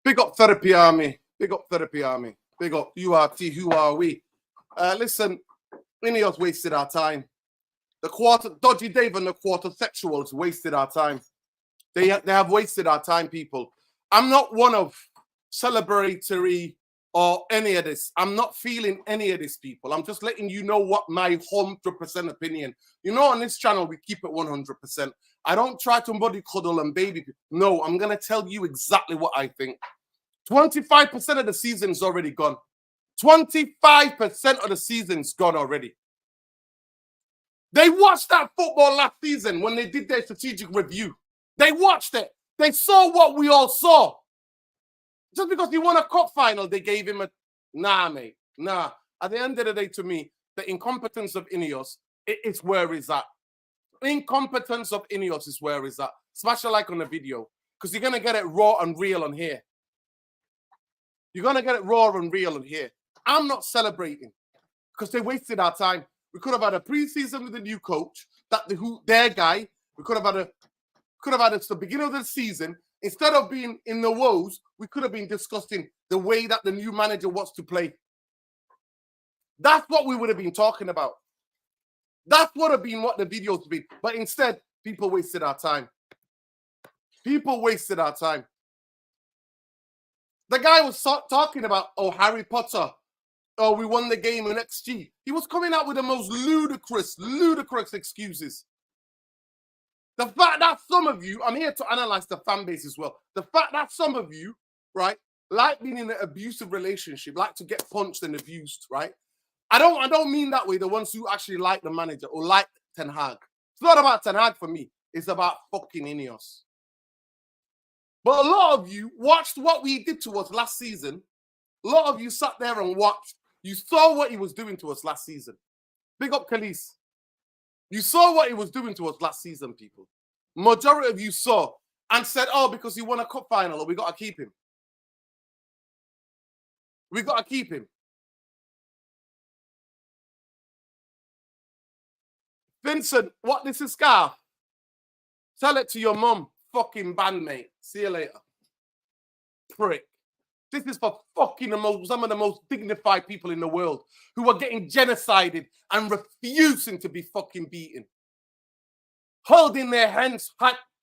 Big up Therapy Army. Big up Therapy Army. Big up URT. Who are we? Listen, Ineos wasted our time. The Dodgy Dave and the quarter sexuals wasted our time. They have wasted our time, people. I'm not one of celebratory or any of this. I'm not feeling any of this, people. I'm just letting you know what my 100% opinion. You know, on this channel, we keep it 100%. I don't try to body cuddle and baby. No, I'm going to tell you exactly what I think. 25% of the season's already gone. 25% of the season's gone already. They watched that football last season when they did their strategic review. They watched it. They saw what we all saw. Just because he won a cup final, they gave him a... Nah, mate. Nah. At the end of the day, to me, the incompetence of Ineos, it's where it's at. Incompetence of Ineos is where it's at. Smash a like on the video, because you're going to get it raw and real on here. You're going to get it raw and real on here. I'm not celebrating, because they wasted our time. We could have had a preseason with a new coach, their guy. We could have had it the beginning of the season. Instead of being in the woes, we could have been discussing the way that the new manager wants to play. That's what we would have been talking about. That would have been what the videos would be. But instead, people wasted our time. People wasted our time. The guy was talking about, oh, Harry Potter. Oh, we won the game in XG. He was coming out with the most ludicrous excuses. The fact that some of you, I'm here to analyze the fan base as well. The fact that some of you, right, like being in an abusive relationship, like to get punched and abused, right? I don't mean that way, the ones who actually like the manager or like Ten Hag. It's not about Ten Hag for me. It's about fucking Ineos. But a lot of you watched what we did to us last season. A lot of you sat there and watched. You saw what he was doing to us last season. Big up Khalees. You saw what he was doing to us last season, people. Majority of you saw and said, oh, because he won a cup final, we got to keep him. We got to keep him. Vincent, what this is, scarf? Tell it to your mum, fucking bandmate. See you later. Prick. This is for fucking some of the most dignified people in the world who are getting genocided and refusing to be fucking beaten. Holding their hands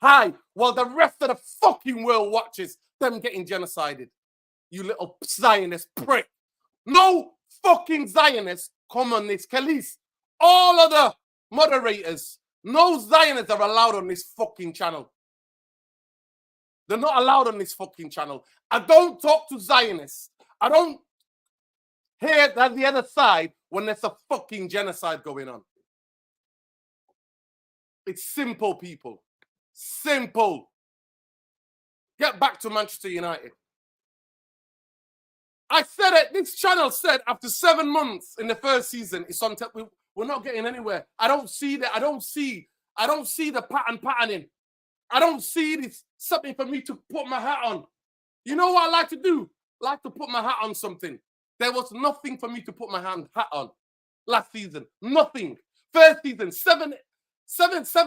high while the rest of the fucking world watches them getting genocided. You little Zionist prick. No fucking Zionists come on this. Khalees, all of the moderators, no Zionists are allowed on this fucking channel. They're not allowed on this fucking channel. I don't talk to Zionists. I don't hear at the other side when there's a fucking genocide going on. It's simple, people. Simple. Get back to Manchester United. I said it. This channel said after 7 months in the first season, it's on. We're not getting anywhere. I don't see that. I don't see the patterning. I don't see this something for me to put my hat on. You know what I like to do? I like to put my hat on something. There was nothing for me to put my hat on last season. Nothing. First season, seven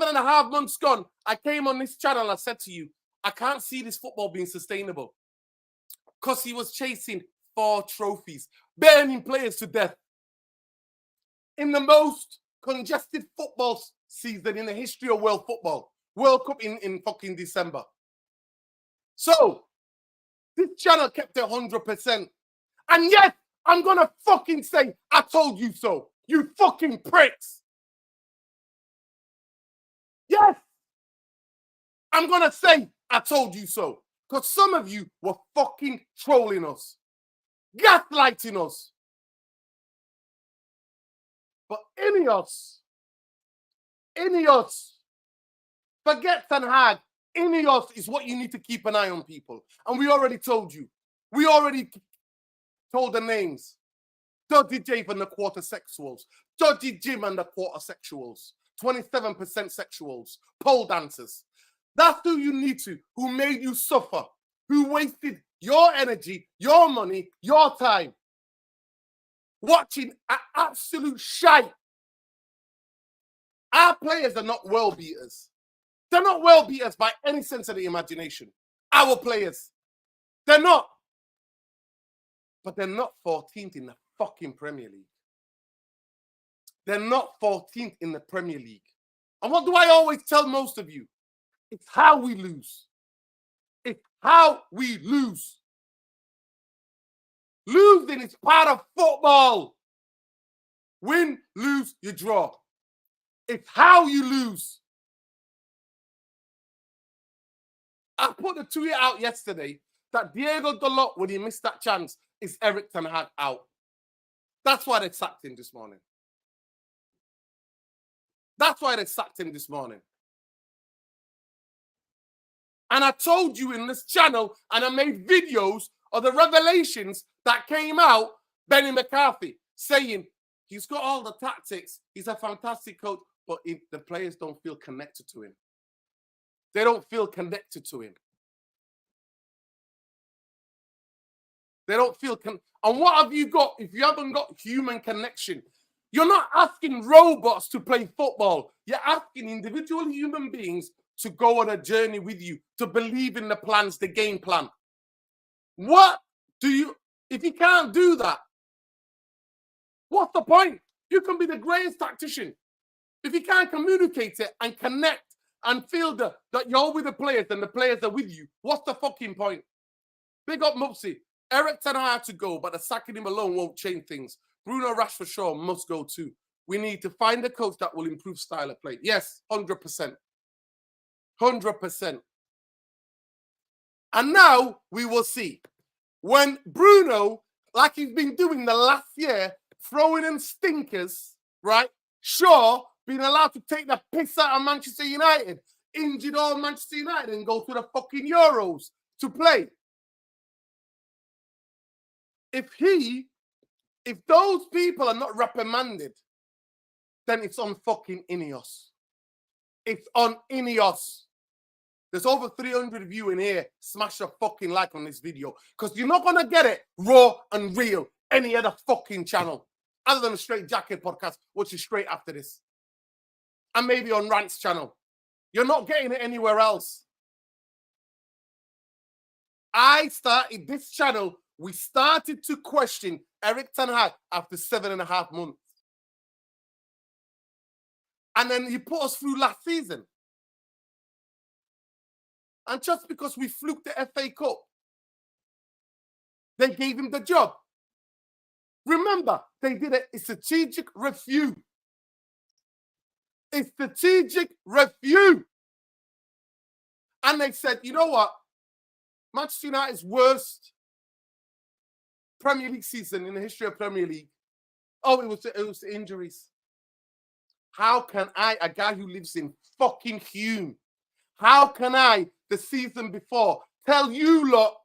and a half months gone. I came on this channel and I said to you, I can't see this football being sustainable. Because he was chasing 4 trophies, burning players to death. In the most congested football season in the history of world football. World Cup in fucking December. So, this channel kept it 100%. And yes, I'm going to fucking say, I told you so. You fucking pricks. Yes. I'm going to say, I told you so. Because some of you were fucking trolling us. Gaslighting us. But Ineos, forget Ten Hag. Ineos is what you need to keep an eye on, people. And we already told you. We already told the names. Dodgy Dave and the quarter sexuals. Dodgy Jim and the quarter sexuals. 27% sexuals. Pole dancers. That's who you need to. Who made you suffer. Who wasted your energy, your money, your time. Watching an absolute shite. Our players are not world beaters. They're not world beaters by any sense of the imagination. Our players. They're not. But they're not 14th in the fucking Premier League. They're not 14th in the Premier League. And what do I always tell most of you? It's how we lose. It's how we lose. Losing is part of football. Win, lose, you draw. It's how you lose. I put the tweet out yesterday that Diego Dalot, when he missed that chance, is Erik ten Hag out. That's why they sacked him this morning. That's why they sacked him this morning. And I told you in this channel, and I made videos of the revelations that came out, Benny McCarthy, saying he's got all the tactics, he's a fantastic coach, but the players don't feel connected to him. They don't feel connected to him. They don't feel and what have you got if you haven't got human connection? You're not asking robots to play football. You're asking individual human beings to go on a journey with you, to believe in the plans, the game plan. What do you, if you can't do that, what's the point? You can be the greatest tactician. If you can't communicate it and connect and feel that you're with the players and the players are with you, what's the fucking point? Big up mufc. Erik ten Hag to go, but the sacking him alone won't change things. Bruno Rashford Shaw must go too. We need to find a coach that will improve style of play. Yes, 100%. 100%. And now we will see. When Bruno, like he's been doing the last year, throwing in stinkers, right? Shaw being allowed to take the piss out of Manchester United, injured all Manchester United and go to the fucking Euros to play. If those people are not reprimanded, then it's on fucking Ineos. It's on Ineos. There's over 300 of you in here. Smash a fucking like on this video because you're not going to get it raw and real any other fucking channel other than the Straight Jacket podcast, which is straight after this. And maybe on Rant's channel. You're not getting it anywhere else. I started this channel. We started to question Erik ten Hag after 7.5 months. And then he put us through last season. And just because we fluked the FA Cup, they gave him the job. Remember, they did a strategic review. A strategic review. And they said, you know what? Manchester United's worst Premier League season in the history of Premier League. Oh, it was the injuries. How can I, a guy who lives in fucking Hume, how can I, the season before, tell you lot,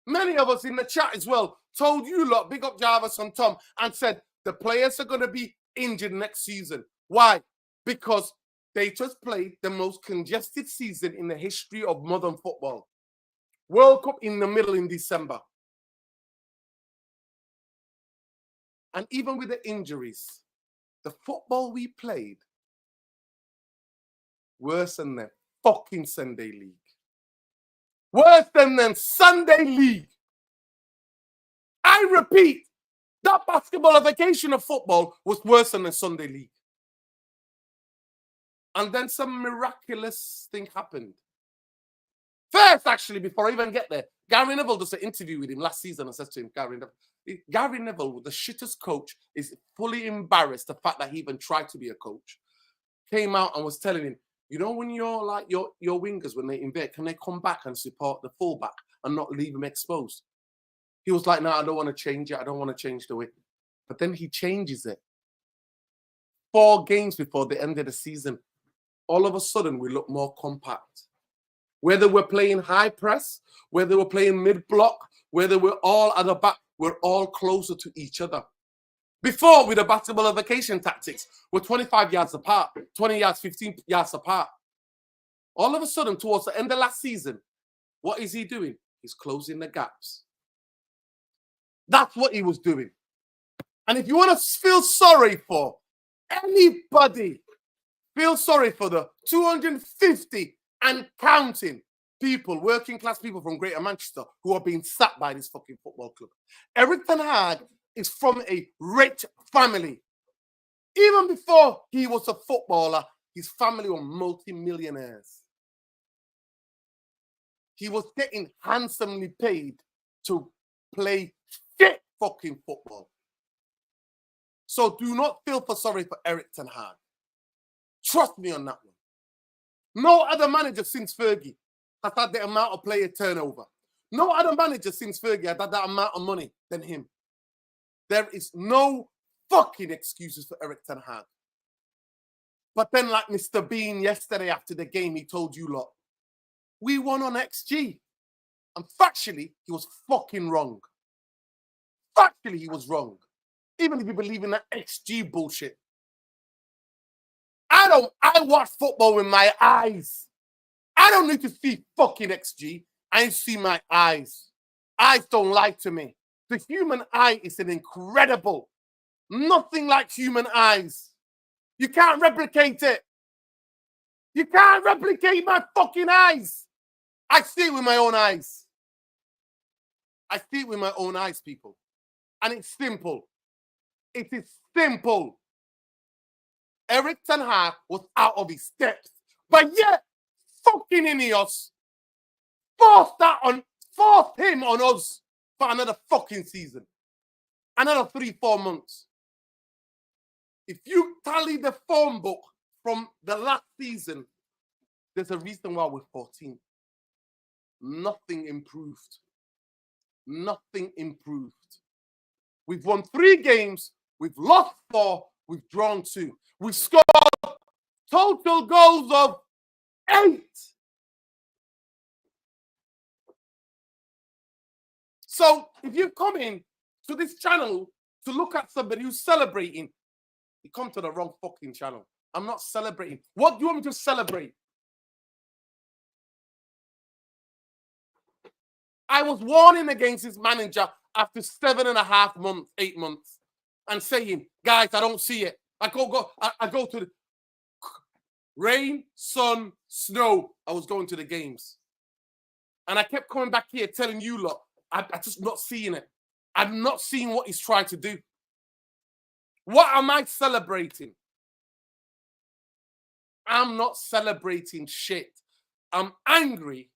many of us in the chat as well, told you lot, big up Jarvis and Tom, and said the players are going to be injured next season. Why? Because they just played the most congested season in the history of modern football. World Cup in the middle in December. And even with the injuries, the football we played, worse than the fucking Sunday League. Worse than the Sunday League. I repeat, that basketballification of football was worse than the Sunday League. And then some miraculous thing happened. First, actually, before I even get there, Gary Neville does an interview with him last season and says to him, Gary Neville, the shittest coach, is fully embarrassed the fact that he even tried to be a coach. Came out and was telling him, you know, when you're like your wingers, when they invade, can they come back and support the fullback and not leave him exposed? He was like, no, I don't want to change it. I don't want to change the way. But then he changes it. 4 games before the end of the season, all of a sudden we look more compact. Whether we're playing high press, whether we're playing mid-block, whether we're all at the back, we're all closer to each other. Before, with the basketballification tactics, we're 25 yards apart, 20 yards, 15 yards apart. All of a sudden, towards the end of last season, what is he doing? He's closing the gaps. That's what he was doing. And if you want to feel sorry for anybody, feel sorry for the 250 and counting people, working class people from Greater Manchester, who are being sacked by this fucking football club. Erik ten Hag is from a rich family. Even before he was a footballer, his family were multi-millionaires. He was getting handsomely paid to play shit fucking football. So do not feel sorry for Erik ten Hag. Trust me on that one. No other manager since Fergie has had the amount of player turnover. No other manager since Fergie has had that amount of money than him. There is no fucking excuses for Erik ten Hag. But then, like Mr. Bean yesterday after the game, he told you lot, we won on XG. And factually, he was fucking wrong. Factually, he was wrong. Even if you believe in that XG bullshit. I watch football with my eyes. I don't need to see fucking XG. I see my eyes. Eyes don't lie to me. The human eye is an incredible, nothing like human eyes. You can't replicate it. You can't replicate my fucking eyes. I see it with my own eyes. I see it with my own eyes, people. And it's simple. It is simple. Erik ten Hag was out of his depth. But yet, fucking Ineos forced him on us for another fucking season. Another 3-4 months. If you tally the form book from the last season, there's a reason why we're 14. Nothing improved. Nothing improved. We've won 3 games. We've lost 4. We've drawn 2. We've scored total goals of 8. So if you come in to this channel to look at somebody who's celebrating, you come to the wrong fucking channel. I'm not celebrating. What do you want me to celebrate? I was warning against his manager after 7.5 months, 8 months, and saying, guys, I don't see it. I go to the rain, sun, snow. I was going to the games. And I kept coming back here telling you lot, I'm just not seeing it. I'm not seeing what he's trying to do. What am I celebrating? I'm not celebrating shit. I'm angry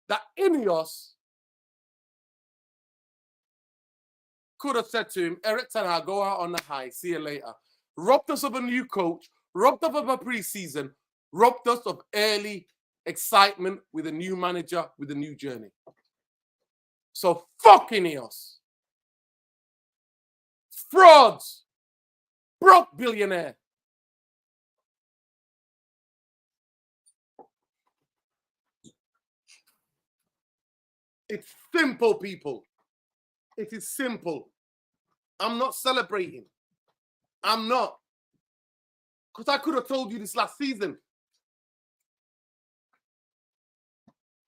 that Ineos could have said to him, Erik ten Hag, go out on the high, see you later. Robbed us of a new coach, robbed us of a pre-season, robbed us of early excitement with a new manager, with a new journey. So fuck Ineos. Frauds. Broke billionaire. It's simple, people. It is simple. I'm not celebrating. I'm not. Because I could have told you this last season.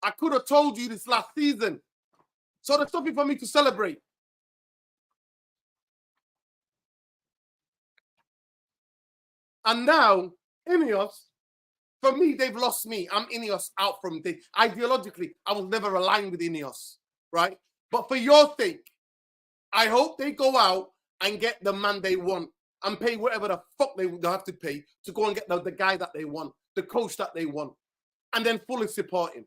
I could have told you this last season. So there's something for me to celebrate. And now, Ineos, for me, they've lost me. I'm Ineos out from the ideologically. I was never aligned with Ineos, right? But for your sake, I hope they go out and get the man they want and pay whatever the fuck they have to pay to go and get the guy that they want, the coach that they want, and then fully support him.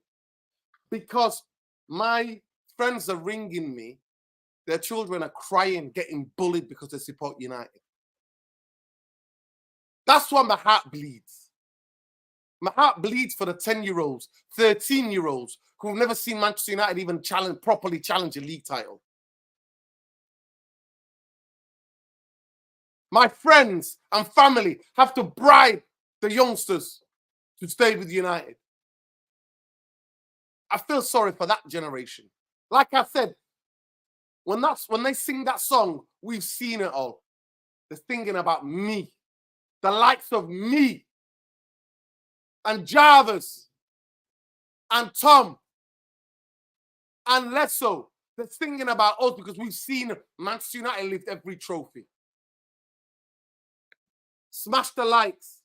Because my friends are ringing me. Their children are crying, getting bullied because they support United. That's why my heart bleeds. My heart bleeds for the 10-year-olds, 13-year-olds who've never seen Manchester United even properly challenge a league title. My friends and family have to bribe the youngsters to stay with United. I feel sorry for that generation. Like I said, when they sing that song, we've seen it all. They're thinking about me, the likes of me, and Jarvis, and Tom, and Lesso. They're thinking about us because we've seen Manchester United lift every trophy. Smash the likes.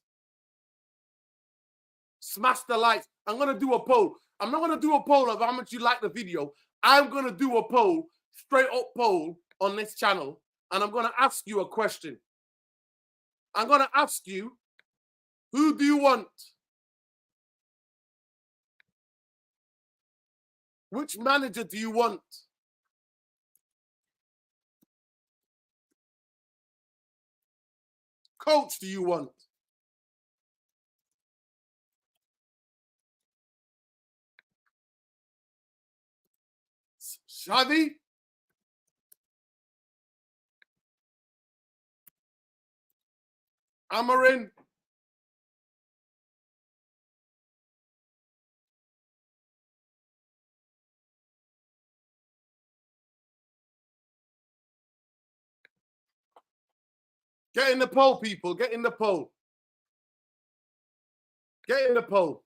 Smash the likes. I'm going to do a poll. I'm not going to do a poll of how much you like the video. I'm going to do a poll, straight up poll on this channel. And I'm going to ask you a question. I'm going to ask you, who do you want? Which manager do you want? Coach do you want? Xavi? Amorim? Get in the poll, people. Get in the poll. Get in the poll.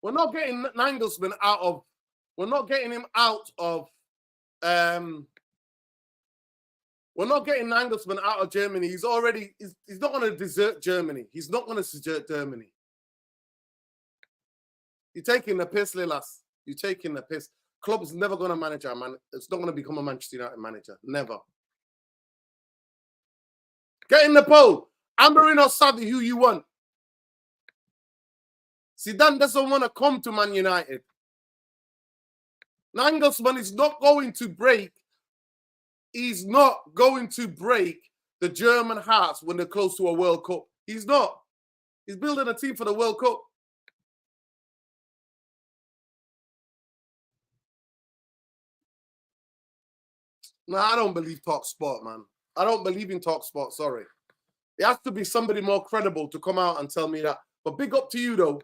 We're not getting Nagelsmann out of. We're not getting him out of. We're not getting Nagelsmann out of Germany. He's already. He's not going to desert Germany. He's not going to desert Germany. You're taking the piss, Lilas. You're taking the piss. Club's never going to manage our man. It's not going to become a Manchester United manager. Never. Get in the poll. Amorim or Xavi, who you want? Zidane doesn't want to come to Man United. Nagelsmann is not going to break. He's not going to break the German hearts when they're close to a World Cup. He's not. He's building a team for the World Cup. No, I don't believe Talk Sport, man. I don't believe in Talk Sport, sorry. It has to be somebody more credible to come out and tell me that. But big up to you, though.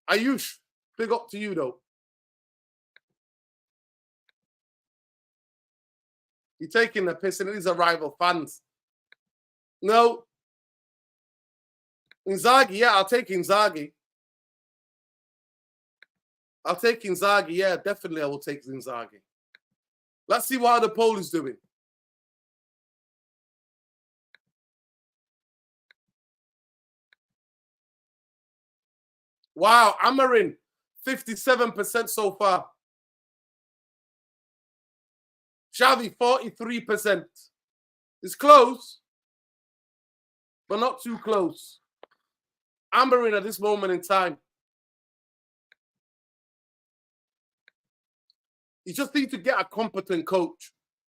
Ayush, big up to you, though. You're taking the piss, and these are rival fans. No. Inzaghi, yeah, I'll take Inzaghi. I'll take Inzaghi, yeah, definitely I will take Inzaghi. Let's see what the poll is doing. Wow, Amorim, 57% so far. Xavi, 43%. It's close, but not too close. Amorim at this moment in time. You just need to get a competent coach.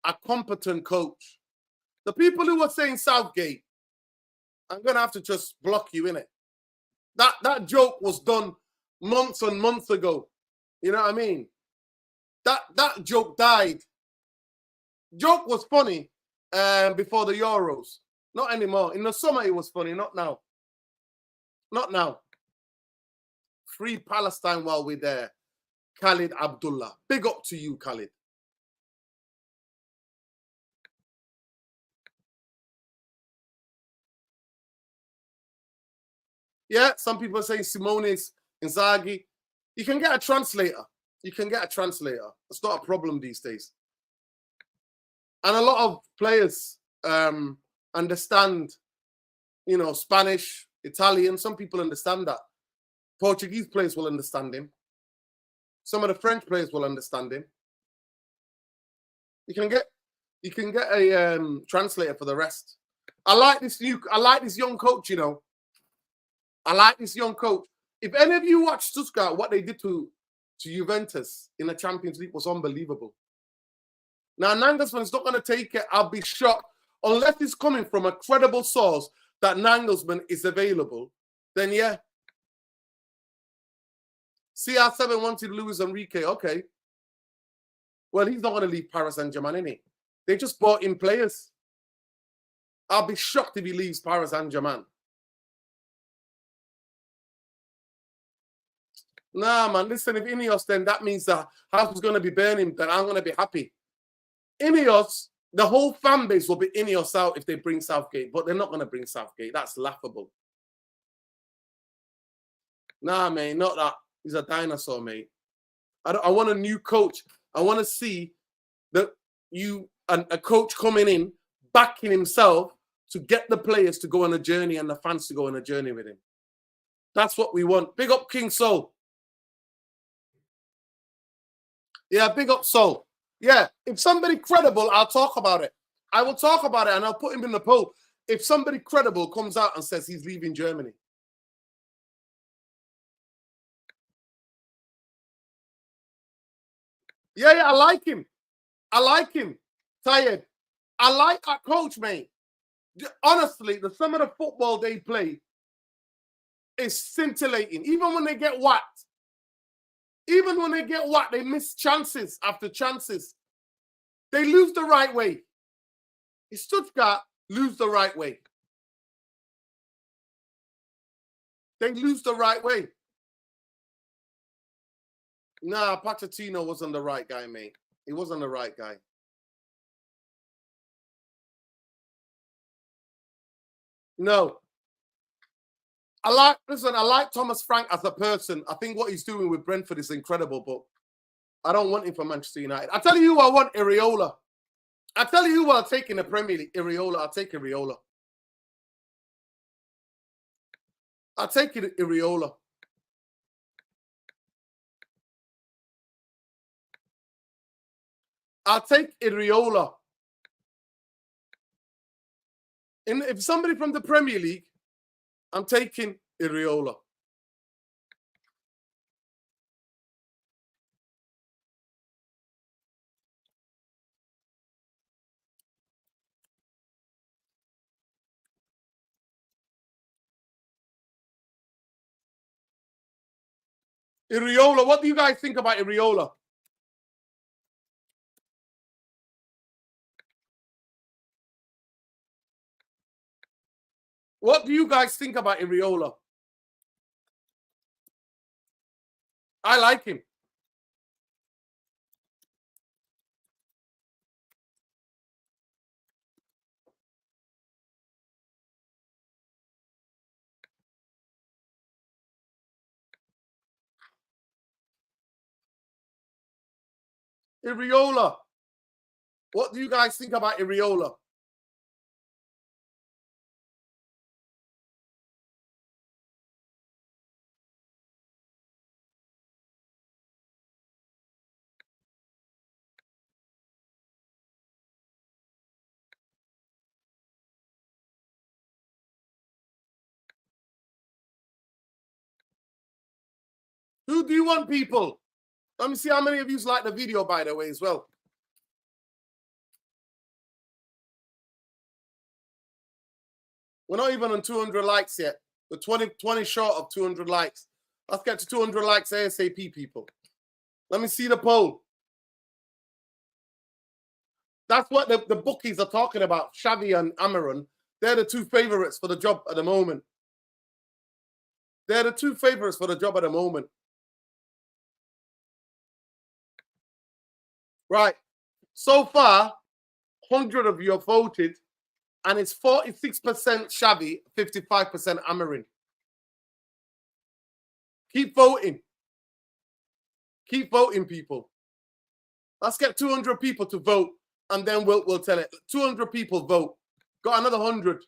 A competent coach. The people who are saying Southgate, I'm going to have to just block you in it. That joke was done months and months ago. You know what I mean? That joke died. Joke was funny before the Euros. Not anymore. In the summer, it was funny. Not now. Not now. Free Palestine while we're there. Khalid Abdullah. Big up to you, Khalid. Yeah, some people are saying Simone's Inzaghi. You can get a translator. You can get a translator. It's not a problem these days. And a lot of players understand, you know, Spanish, Italian. Some people understand that. Portuguese players will understand him. Some of the French players will understand him. You can get a translator for the rest. I like this young coach, you know. I like this young coach. If any of you watch Stuttgart, what they did to Juventus in the Champions League was unbelievable. Now, Nagelsmann is not going to take it. I'll be shocked. Unless it's coming from a credible source that Nagelsmann is available, then yeah. CR7 wanted Luis Enrique. Okay. Well, he's not going to leave Paris Saint-Germain, is he? They just bought in players. I'll be shocked if he leaves Paris Saint-Germain. Nah, man, listen, if Ineos, then that means the house is going to be burning, then I'm going to be happy. Ineos, the whole fan base will be Ineos out if they bring Southgate, but they're not going to bring Southgate. That's laughable. Nah, mate, not that. He's a dinosaur, mate. I want a new coach. I want to see that a coach coming in, backing himself to get the players to go on a journey and the fans to go on a journey with him. That's what we want. Big up King Soul. Yeah, big up Soul. Yeah, if somebody credible, I'll talk about it. I will talk about it and I'll put him in the poll. If somebody credible comes out and says he's leaving Germany. Yeah, I like him. I like him. Tired. I like that coach, mate. Honestly, some of the football they play is scintillating. Even when they get whacked. Even when they get whacked, they miss chances after chances. They lose the right way. Stuttgart lose the right way. They lose the right way. Nah, Pochettino wasn't the right guy, mate. He wasn't the right guy. No. I like Thomas Frank as a person. I think what he's doing with Brentford is incredible, but I don't want him for Manchester United. I tell you who I want, Areola. I tell you who I'll take in the Premier League, Areola. I'll take Areola. I'll take it, Areola. I'll take Areola. If somebody from the Premier League, I'm taking Areola. Areola, what do you guys think about Areola? What do you guys think about Areola? I like him. Areola. What do you guys think about Areola? Who do you want, people? Let me see how many of you like the video, by the way, as well. We're not even on 200 likes yet. We're 20 short of 200 likes. Let's get to 200 likes ASAP, people. Let me see the poll. That's what the bookies are talking about. Xavi and Amaran. They're the two favorites for the job at the moment. They're the two favorites for the job at the moment. Right. So far, 100 of you have voted, and it's 46% Xavi, 55% Amarin. Keep voting. Keep voting, people. Let's get 200 people to vote, and then we'll tell it. 200 people vote. Got another 100.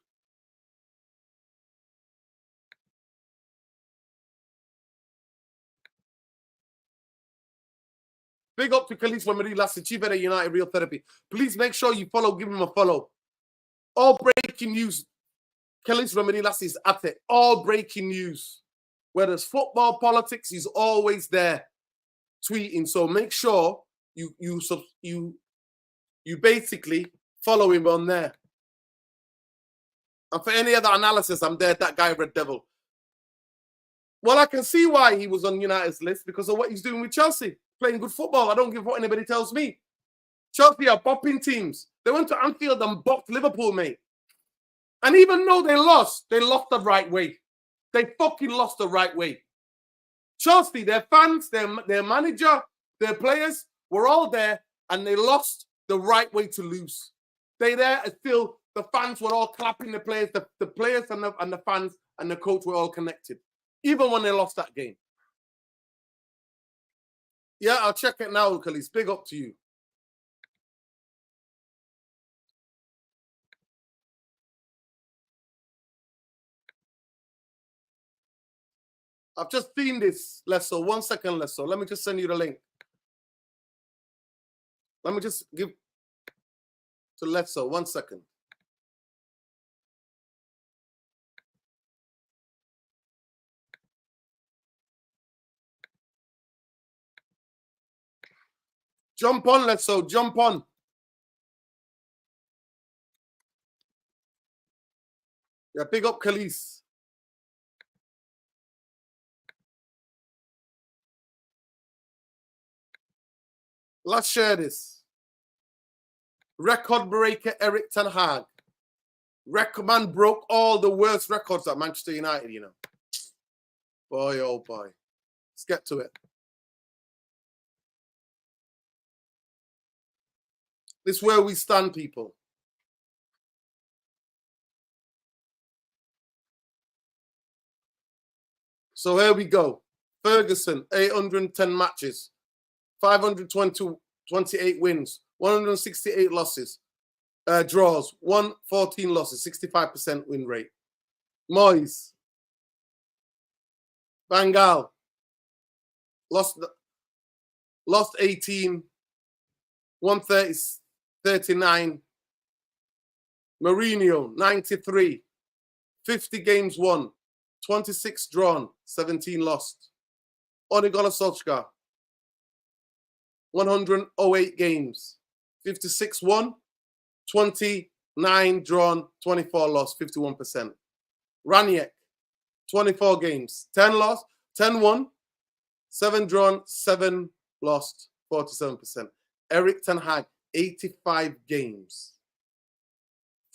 Big up to Khalees Marie Lassie, Chief Editor United Real Therapy. Please make sure you follow, give him a follow. All breaking news. Khalees Marie Lassie is at it. All breaking news. Whether it's football, politics, he's always there tweeting. So make sure you basically follow him on there. And for any other analysis, I'm there, that guy, Red Devil. Well, I can see why he was on United's list because of what he's doing with Chelsea. Playing good football. I don't give what anybody tells me. Chelsea are bopping teams. They went to Anfield and bopped Liverpool, mate. And even though they lost the right way. They fucking lost the right way. Chelsea, their fans, their manager, their players were all there and they lost the right way to lose. They there still, the fans were all clapping the players, the players and the fans and the coach were all connected. Even when they lost that game. Yeah, I'll check it now, Khalees. Big up to you. I've just seen this, Lesso. 1 second, Lesso. Let me just send you the link. Let me just give to Lesso. 1 second. Jump on, Lesso. Jump on. Yeah, big up Khalees. Let's share this. Record breaker Erik ten Hag. Man broke all the worst records at Manchester United, you know. Boy, oh boy. Let's get to it. This is where we stand, people. So here we go. Ferguson, 810 matches, 528 wins, 168 losses, draws, 114 losses, 65% win rate. Moyes, Van Gaal, lost 18, 139. Mourinho, 93, 50 games won, 26 drawn, 17 lost. Ole Gunnar Solskjaer, 108 games, 56 won, 29 drawn, 24 lost, 51%. Ranić, 24 games, 10 lost, 10 won, 7 drawn, 7 lost, 47%. Erik ten Hag, 85 games,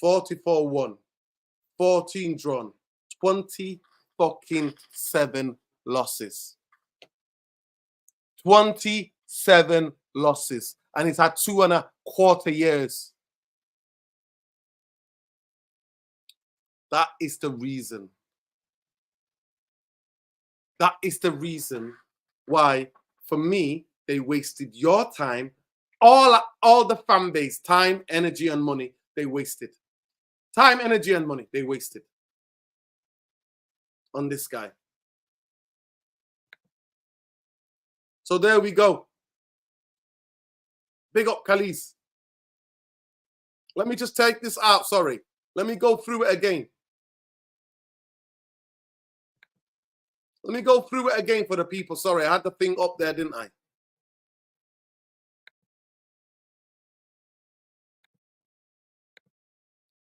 44 won, 14 drawn, 27 losses. 27 losses. And he's had 2.25 years. That is the reason. That is the reason why, for me, they wasted your time, all the fan base, time, energy, and money, they wasted. Time, energy, and money, they wasted on this guy. So there we go. Big up Khalees. Let me just take this out, sorry. Let me go through it again. Let me go through it again for the people. Sorry, I had the thing up there, didn't I?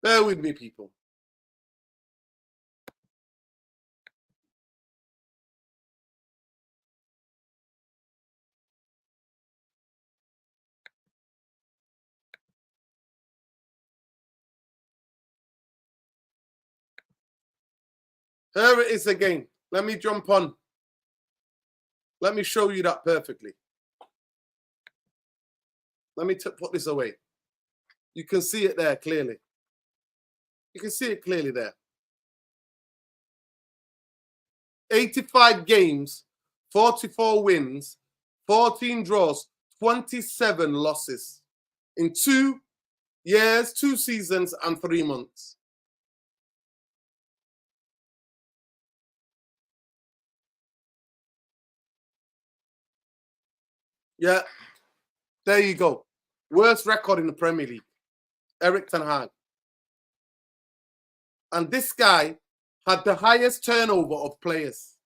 Bear with me, people. Here it is again. Let me jump on. Let me show you that perfectly. Let me put this away. You can see it there clearly. You can see it clearly there. 85 games, 44 wins, 14 draws, 27 losses in 2 years, 2 seasons, and 3 months. Yeah, there you go. Worst record in the Premier League. Erik ten Hag. And this guy had the highest turnover of players.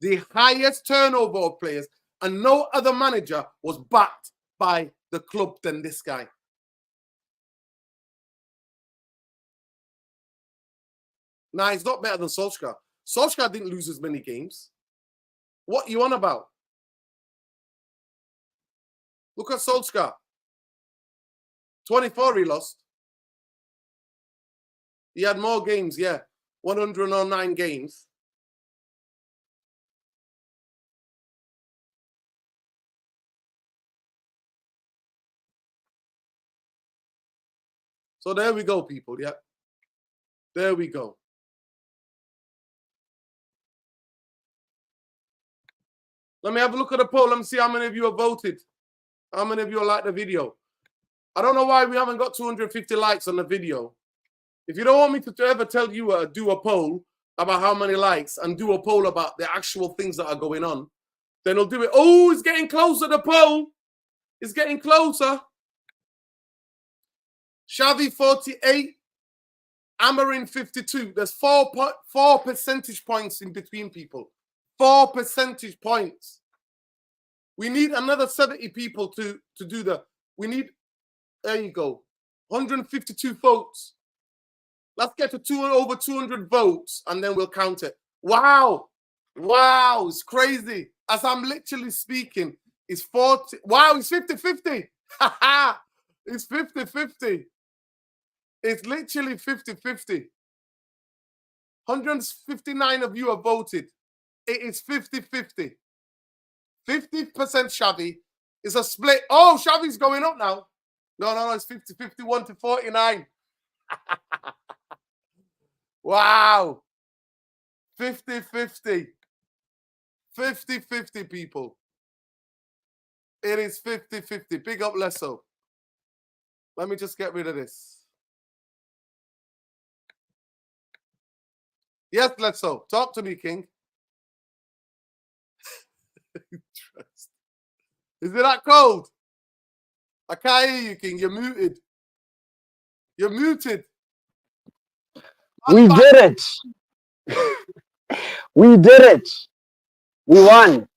The highest turnover of players. And no other manager was backed by the club than this guy. Now, he's not better than Solskjaer. Solskjaer didn't lose as many games. What are you on about? Look at Solskjaer. 24 he lost. He had more games, yeah. 109 games. So there we go, people, yeah. There we go. Let me have a look at the poll. Let me see how many of you have voted. How many of you like the video? I don't know why we haven't got 250 likes on the video. If you don't want me to ever tell you do a poll, about how many likes and do a poll about the actual things that are going on, then he'll do it. Oh, it's getting closer, the poll. It's getting closer. Xavi 48, Amarin 52. There's four percentage points in between people. 4 percentage points. We need another 70 people to do that. We need, there you go, 152 votes. Let's get to over 200 votes and then we'll count it. Wow. Wow, it's crazy. As I'm literally speaking, it's 40. Wow, it's 50-50. It's 50-50. It's literally 50-50. 159 of you have voted. It is 50-50. 50% Xavi is a split. Oh, Xavi's going up now. No, it's 51 to 49. Wow. 50-50. 50-50 people. It is 50-50. Big up Lesso. Let me just get rid of this. Yes, Lesso. Talk to me, King. Is it that cold? I can't hear you, King. You're muted. You're muted. We did it. We did it. We won.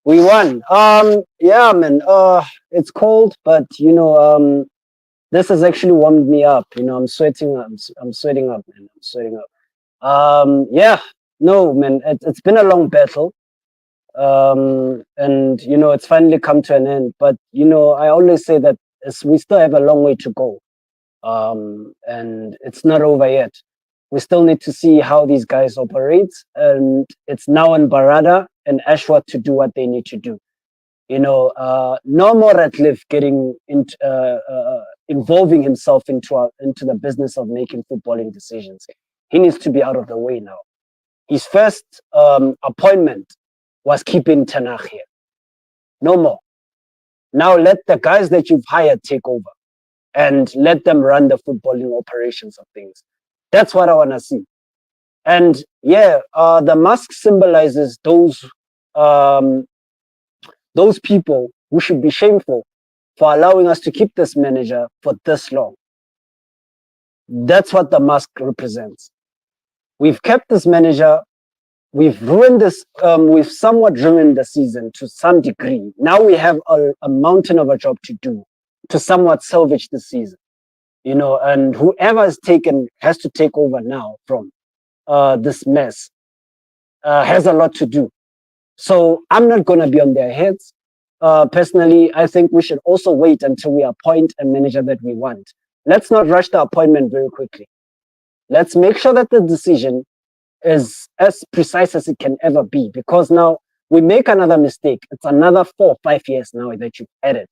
We won. Yeah, man. It's cold, but you know, this has actually warmed me up. You know, I'm sweating. I'm sweating up, man. I'm sweating up. Yeah. No, man. It's been a long battle. And you know, it's finally come to an end. But you know, I always say that we still have a long way to go. And it's not over yet. We still need to see how these guys operate, and it's now on Barada and Ashworth to do what they need to do. You know, no more Ratcliffe getting into involving himself into the business of making footballing decisions. He needs to be out of the way now. His first appointment was keeping Tanakh here. No more. Now let the guys that you've hired take over and let them run the footballing operations of things. That's what I want to see. And yeah, the mask symbolizes those people who should be shameful for allowing us to keep this manager for this long. That's what the mask represents. We've kept this manager. We've ruined this. We've somewhat ruined the season to some degree. Now we have a mountain of a job to do to somewhat salvage the season. You know, and whoever has to take over now from this mess has a lot to do. So I'm not going to be on their heads. Personally, I think we should also wait until we appoint a manager that we want. Let's not rush the appointment very quickly. Let's make sure that the decision is as precise as it can ever be, because now we make another mistake. It's another 4 or 5 years now that you've added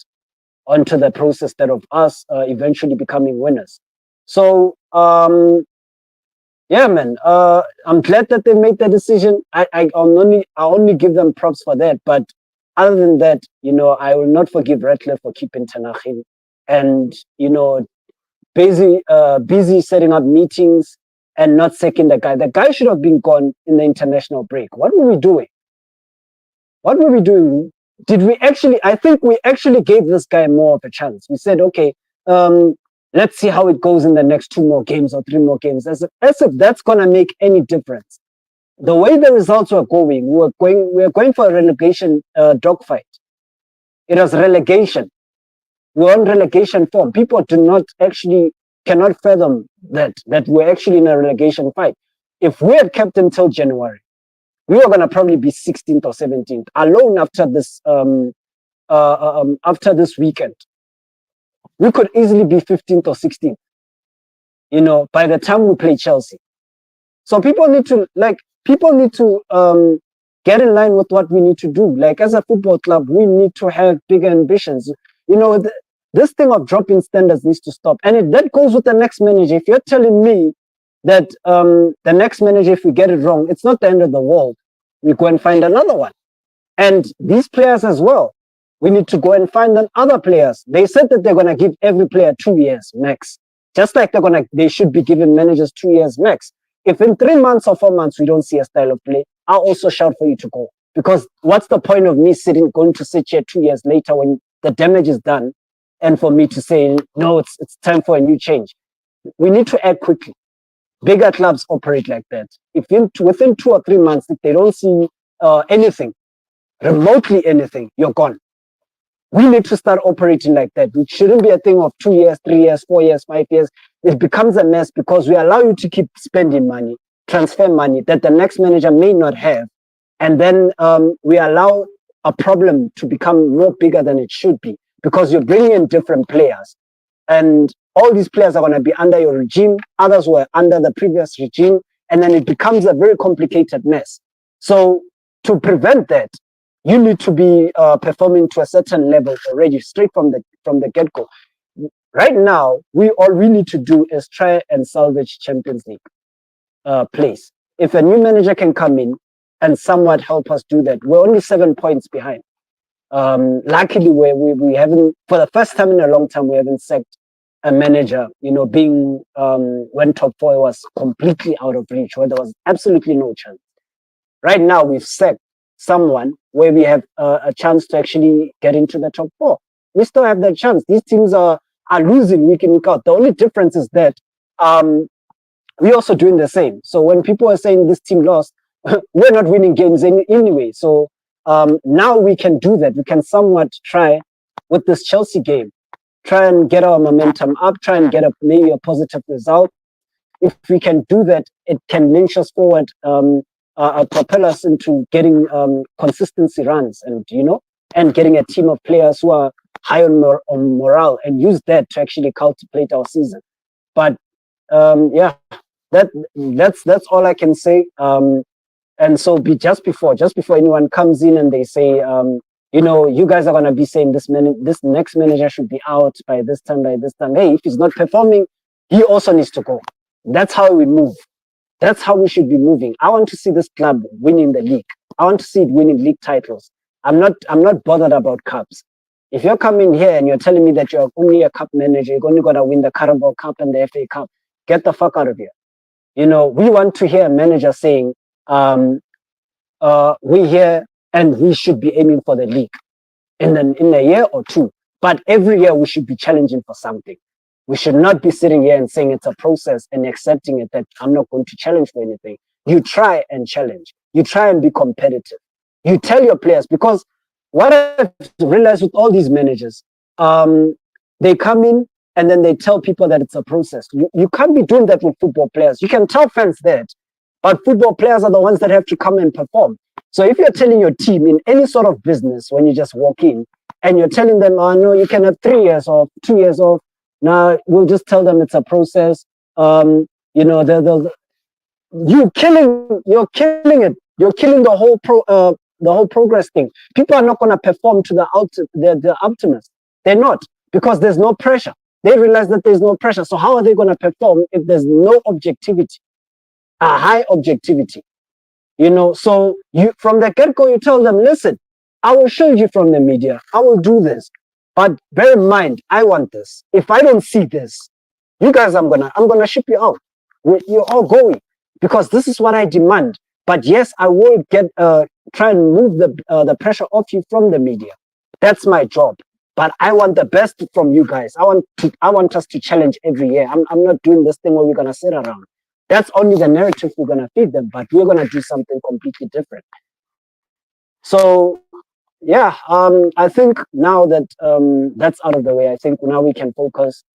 onto the process that of us eventually becoming winners. So, yeah, man, I'm glad that they made the decision. I only give them props for that. But other than that, you know, I will not forgive Ratcliffe for keeping Tanakh in and, you know, busy setting up meetings and not sacking the guy. The guy should have been gone in the international break. What were we doing? What were we doing? Did we actually? I think we actually gave this guy more of a chance. We said, okay, let's see how it goes in the next 2 more games or 3 more games. As if that's gonna make any difference. The way the results were going, we were going for a relegation dogfight. It was relegation. We're on relegation form. People cannot fathom that we're actually in a relegation fight. If we had kept until January, we were going to probably be 16th or 17th alone after this weekend. We could easily be 15th or 16th, you know, by the time we play Chelsea. So people need to get in line with what we need to do. Like, as a football club, we need to have bigger ambitions. You know, this thing of dropping standards needs to stop. And that goes with the next manager. If you're telling me that the next manager, if we get it wrong, it's not the end of the world. We go and find another one. And these players as well, we need to go and find other players. They said that they're going to give every player 2 years max. Just like they should be giving managers 2 years max. If in 3 months or 4 months we don't see a style of play, I'll also shout for you to go. Because what's the point of me going to sit here 2 years later when the damage is done, and for me to say, no, it's time for a new change? We need to act quickly. Bigger clubs operate like that. If within 2 or 3 months, if they don't see anything, remotely anything, you're gone. We need to start operating like that. It shouldn't be a thing of 2 years, 3 years, 4 years, 5 years. It becomes a mess because we allow you to keep spending money, transfer money that the next manager may not have. And then we allow a problem to become more bigger than it should be because you're bringing in different players. And all these players are going to be under your regime. Others were under the previous regime. And then it becomes a very complicated mess. So to prevent that, you need to be performing to a certain level already, straight from the get-go. Right now, all we need to do is try and salvage Champions League place. If a new manager can come in and somewhat help us do that, we're only 7 points behind. Luckily, we haven't, for the first time in a long time, we haven't sacked a manager, being when top 4 was completely out of reach, where there was absolutely no chance. Right now, we've sacked someone where we have a chance to actually get into the top 4. We still have that chance. These teams are losing week in, week out. The only difference is that we're also doing the same. So when people are saying this team lost, we're not winning games anyway. So now we can do that. We can somewhat try with this Chelsea game, try and get our momentum up, try and get maybe a positive result. If we can do that, it can launch us forward, propel us into getting consistency runs and getting a team of players who are high on morale and use that to actually cultivate our season. But that's all I can say. And so just before anyone comes in and they say, you guys are going to be saying this next manager should be out by this time. Hey, if he's not performing, he also needs to go. That's how we move. That's how we should be moving. I want to see this club winning the league. I want to see it winning league titles. I'm not bothered about cups. If you're coming here and you're telling me that you're only a cup manager, you're only going to win the Carabao Cup and the FA Cup, get the fuck out of here. We want to hear a manager saying, we're here and we should be aiming for the league in a year or two. But every year we should be challenging for something. We should not be sitting here and saying it's a process and accepting it that I'm not going to challenge for anything. You try and challenge. You try and be competitive. You tell your players, because what I've realized with all these managers, they come in and then they tell people that it's a process. You can't be doing that with football players. You can tell fans that, but football players are the ones that have to come and perform. So if you're telling your team in any sort of business, when you just walk in and you're telling them, oh no, you can have 3 years off, 2 years off. Now we'll just tell them it's a process. You're killing it. You're killing the whole progress thing. People are not going to perform to the optimist. They're not, because there's no pressure. They realize that there's no pressure. So how are they going to perform if there's no objectivity, a high objectivity? So you, from the get-go, you tell them, listen, I will show you from the media. I will do this. But bear in mind, I want this. If I don't see this, you guys, I'm gonna ship you out. You're all going, because this is what I demand. But yes, I will try and move the pressure off you from the media. That's my job. But I want the best from you guys. I want us to challenge every year. I'm not doing this thing where we're gonna sit around. That's only the narrative we're gonna feed them. But we're gonna do something completely different. So. Yeah, I think now that that's out of the way, I think now we can focus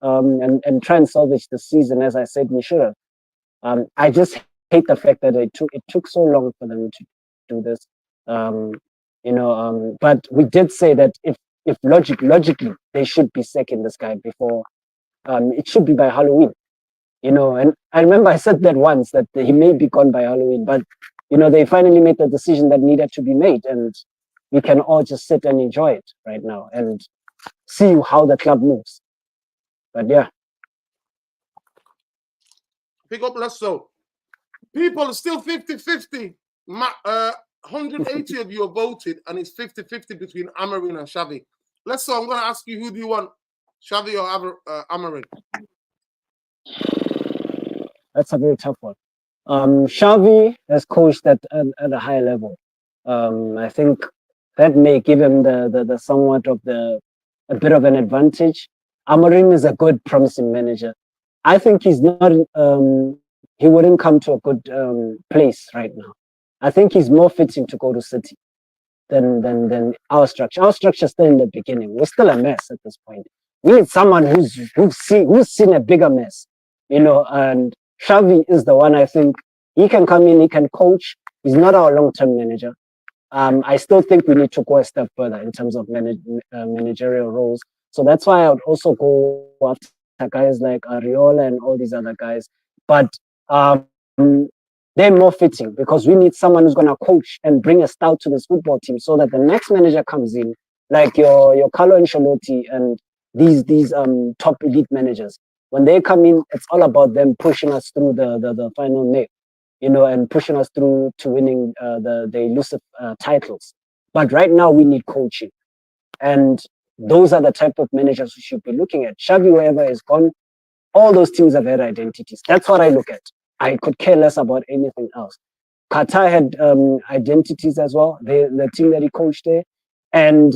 and try and salvage the season, as I said we should have. I just hate the fact that it took so long for them to do this. But we did say that if logically they should be sacking this guy before, it should be by Halloween. And I remember I said that once, that he may be gone by Halloween, but they finally made the decision that needed to be made, and we can all just sit and enjoy it right now and see how the club moves. But yeah. Pick up Lesso. People are still 50-50. 180 of you have voted, and it's 50-50 between Amarin and Xavi. Lesso, I'm going to ask you, who do you want, Xavi or Amarin? That's a very tough one. Xavi has coached at a high level. I think that may give him the somewhat of a bit of an advantage. Amorim is a good, promising manager. I think he's not. He wouldn't come to a good place right now. I think he's more fitting to go to City than our structure. Our structure is still in the beginning. We're still a mess at this point. We need someone who's seen a bigger mess, you know. And Xavi is the one. I think he can come in, he can coach. He's not our long-term manager. I still think we need to go a step further in terms of managerial roles. So that's why I would also go after guys like Ariola and all these other guys. But um, they're more fitting because we need someone who's going to coach and bring a style to this football team so that the next manager comes in, like your Carlo Ancelotti and these top elite managers. When they come in, it's all about them pushing us through the final nail, you know, and pushing us through to winning the elusive titles. But right now, we need coaching. And those are the type of managers we should be looking at. Xavi, wherever is gone, all those teams have had identities. That's what I look at. I could care less about anything else. Qatar had identities as well, the team that he coached there. And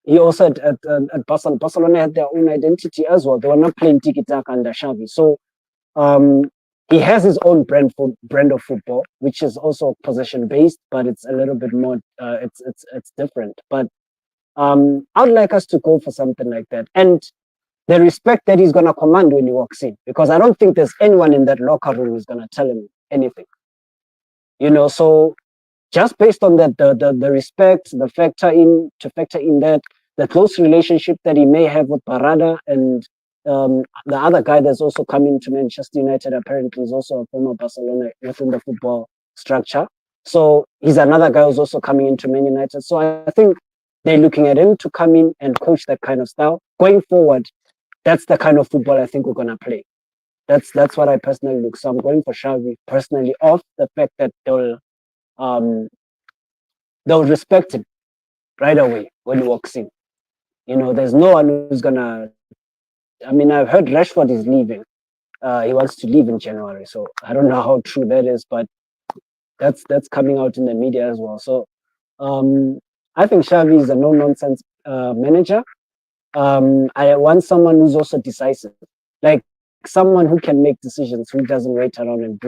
he also at Barcelona. Barcelona had their own identity as well. They were not playing tiki-taka under Xavi. So he has his own brand of football, which is also possession-based, but it's a little bit more, it's different. But I'd like us to go for something like that. And the respect that he's going to command when he walks in, because I don't think there's anyone in that locker room who's going to tell him anything. You know, so just based on that, the respect, to factor in that, the close relationship that he may have with Barada and the other guy that's also coming to Manchester United apparently is also a former Barcelona within the football structure. So he's another guy who's also coming into Man United. So I think they're looking at him to come in and coach that kind of style. Going forward, that's the kind of football I think we're going to play. That's what I personally look. So I'm going for Xavi personally, off the fact that they'll respect him right away when he walks in. You know, there's no one who's going to. I mean, I've heard Rashford is leaving. He wants to leave in January. So I don't know how true that is, but that's coming out in the media as well. So I think Xavi is a no-nonsense manager. I want someone who's also decisive, like someone who can make decisions, who doesn't wait around and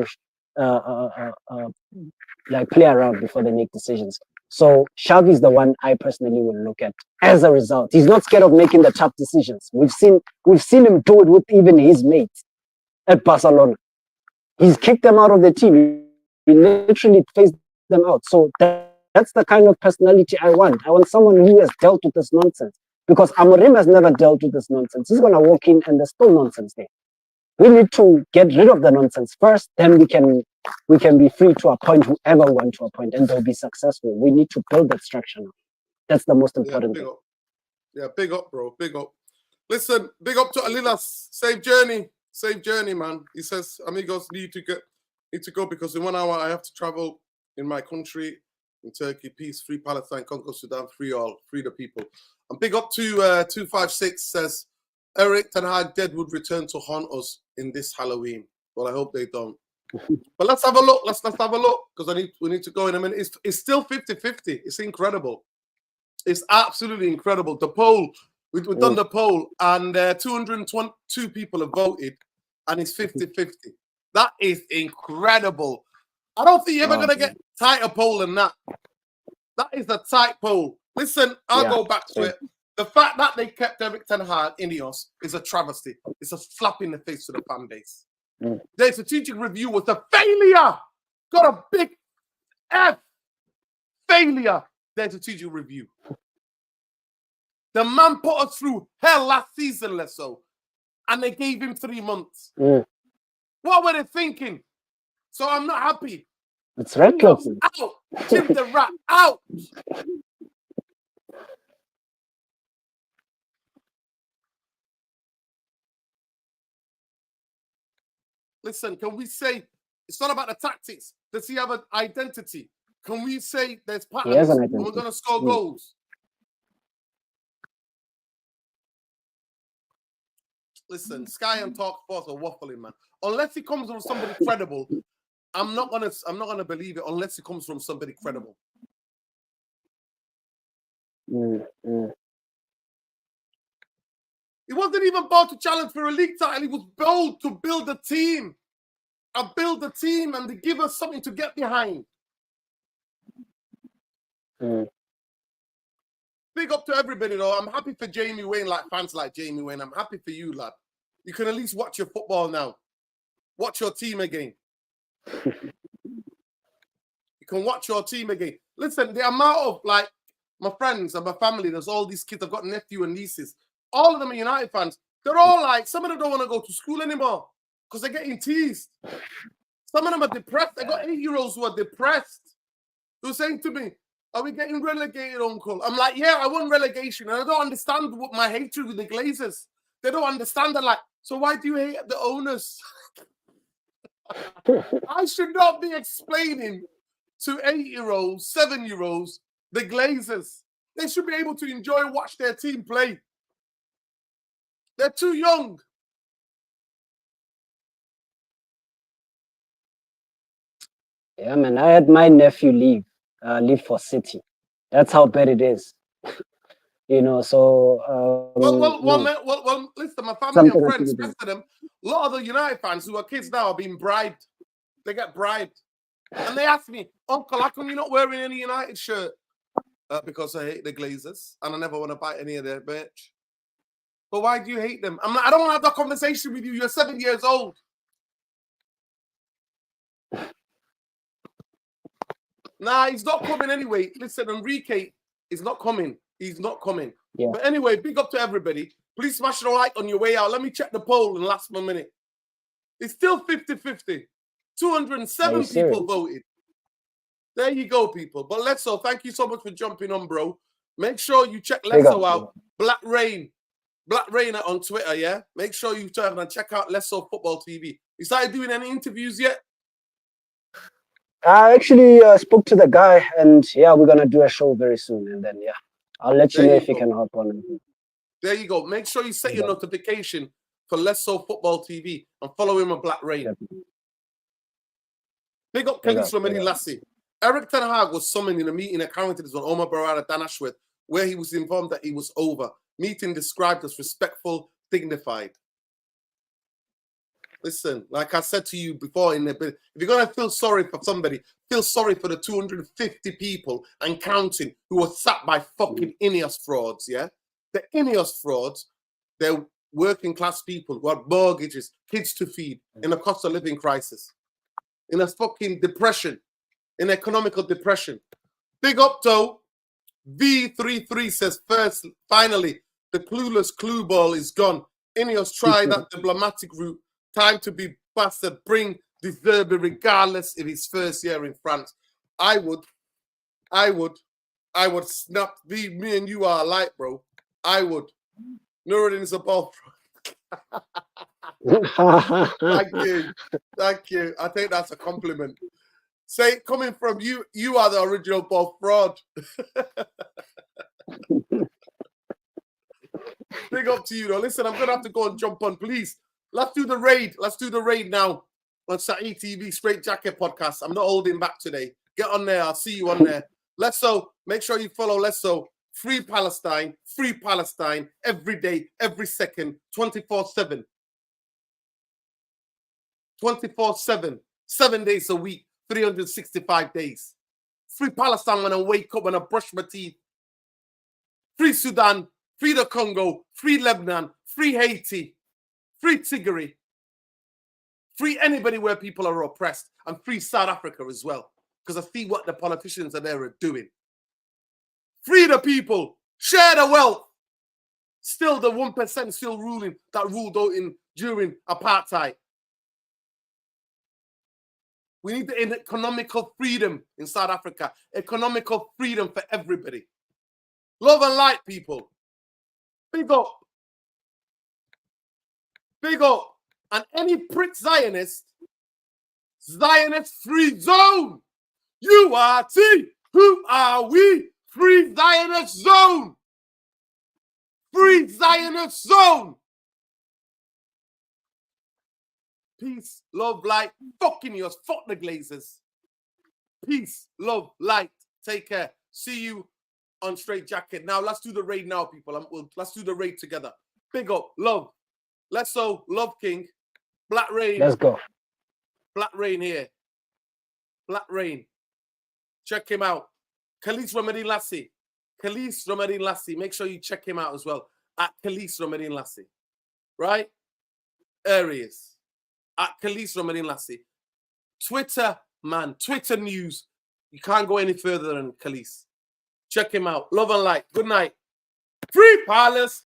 like play around before they make decisions. So Xavi is the one I personally will look at as a result. He's not scared of making the tough decisions. We've seen him do it with even his mates at Barcelona. He's kicked them out of the team. He literally phased them out. So that's the kind of personality I want. I want someone who has dealt with this nonsense. Because Amorim has never dealt with this nonsense. He's going to walk in and there's still nonsense there. We need to get rid of the nonsense first, then we can be free to appoint whoever we want to appoint and they'll be successful. We need to build that structure now. That's the most important thing. Yeah, big up, bro. Big up. Listen, big up to Alilas. Safe journey, man. He says, amigos, need to go because in 1 hour I have to travel in my country, in Turkey. Peace, free Palestine, conquer Sudan, free all, free the people. And big up to 256 says, Eric Ten Hag dead would return to haunt us in this Halloween. Well, I hope they don't. But let's have a look. Let's have a look because we need to go in a minute. It's still 50-50. It's incredible. It's absolutely incredible. The poll, we've done the poll, and 222 people have voted, and it's 50-50. That is incredible. I don't think you're ever going to get tighter poll than that. That is a tight poll. Listen, I'll go back to it. The fact that they kept Eric Ten Hag Ineos is a travesty. It's a slap in the face to the fan base. Their strategic review was a failure. Got a big F. Failure. Their strategic review. The man put us through hell last season, let's so, and they gave him 3 months. What were they thinking? So I'm not happy. It's reckless. Out. Jim the Rat out. Listen, can we say it's not about the tactics? Does he have an identity? Can we say there's patterns and we're going to score goals? Listen, Sky and Talk Sports are waffling, man. Unless it comes from somebody credible, I'm not gonna believe it unless it comes from somebody credible. He wasn't even bold to challenge for a league title. He was bold to build a team. Build a team and to give us something to get behind. Big up to everybody, though. I'm happy for Jamie Wayne, like fans like Jamie Wayne. I'm happy for you, lad. You can at least watch your football now. Watch your team again. You can watch your team again. Listen, the amount of, like, my friends and my family, there's all these kids. I've got nephew and nieces. All of them are United fans. They're all like, some of them don't want to go to school anymore because they're getting teased. Some of them are depressed. I got 8-year-olds who are depressed. Who are saying to me, are we getting relegated, uncle? I'm like, yeah, I want relegation. And I don't understand what my hatred with the Glazers. They don't understand that. Like, so why do you hate the owners? I should not be explaining to 8-year-olds, 7-year-olds, the Glazers. They should be able to enjoy and watch their team play. They're too young. Yeah, man. I had my nephew leave for City. That's how bad it is. You know, so well, listen, my family and friends, rest of them, a lot of the United fans who are kids now are being bribed. They get bribed. And they ask me, Uncle, how come you're not wearing any United shirt? Because I hate the Glazers and I never want to buy any of their merch. But why do you hate them? I'm like, I don't want to have that conversation with you. You're 7 years old. Nah, he's not coming anyway. Listen, Enrique is not coming. He's not coming. Yeah. But anyway, big up to everybody. Please smash the like on your way out. Let me check the poll in the last 1 minute. It's still 50-50. 207 people voted. There you go, people. But Lesso, thank you so much for jumping on, bro. Make sure you check Lesso out. Black Rain on Twitter, yeah? Make sure you turn and check out Lesso Football TV. You started doing any interviews yet? I actually spoke to the guy, and yeah, we're gonna do a show very soon, and then yeah, I'll let you know if you can hop on. There you go. Make sure you set your notification for Lesso Football TV and follow him on Black Rain. Definitely. Big up Kingston and Lassie. Eric Ten Hag was summoned in a meeting at Carrington on Omar Barada Dan Ashworth, where he was informed that he was over. Meeting described as respectful, dignified. Listen, like I said to you before, if you're going to feel sorry for somebody, feel sorry for the 250 people and counting who were sat by fucking Ineos frauds, yeah? The Ineos frauds, they're working class people who have mortgages, kids to feed, in a cost of living crisis, in a fucking depression, in economical depression. Big up, though. V33 says, finally, the clueless clue ball is gone. Ineos tried that diplomatic route. Time to be bastard. Bring Zirkzee regardless of his first year in France. I would snap. Me and you are alike, bro. I would. Nuruddin is a ball. Thank you. Thank you. I think that's a compliment. Say, coming from you, you are the original ball fraud. Big up to you, though. Listen, I'm going to have to go and jump on, please. Let's do the raid. Let's do the raid now on Sa'i TV, Straight Jacket Podcast. I'm not holding back today. Get on there. I'll see you on there. Lesso, make sure you follow Lesso. Free Palestine every day, every second, 24/7. 24/7, 7 days a week, 365 days. Free Palestine when I wake up, when I brush my teeth. Free Sudan, free the Congo, free Lebanon, free Haiti, free Tigray, free anybody where people are oppressed, and free South Africa as well, because I see what the politicians are there are doing. Free the people, share the wealth. Still the 1% still ruling that ruled out during apartheid. We need the economical freedom in South Africa, economical freedom for everybody. Love and light, people. Big up. Big up. And any prick Zionist free zone. URT. Who are we? Free Zionist zone. Free Zionist zone. Peace, love, light. Fucking yours. Fuck the Glazers. Peace, love, light. Take care. See you on Straight Jacket. Now, let's do the raid now, people. Let's do the raid together. Big up, love. Let's go, Love King. Black Rain. Let's go. Black Rain here. Black Rain. Check him out. Khalees Romadin Lassie. Khalees Romadin Lassie. Make sure you check him out as well. At Khalees Romadin Lassie. Right? There he is. At Khalees Romadin Lassie. Twitter, man. Twitter news. You can't go any further than Khalees. Check him out. Love and light. Good night. Free Palace.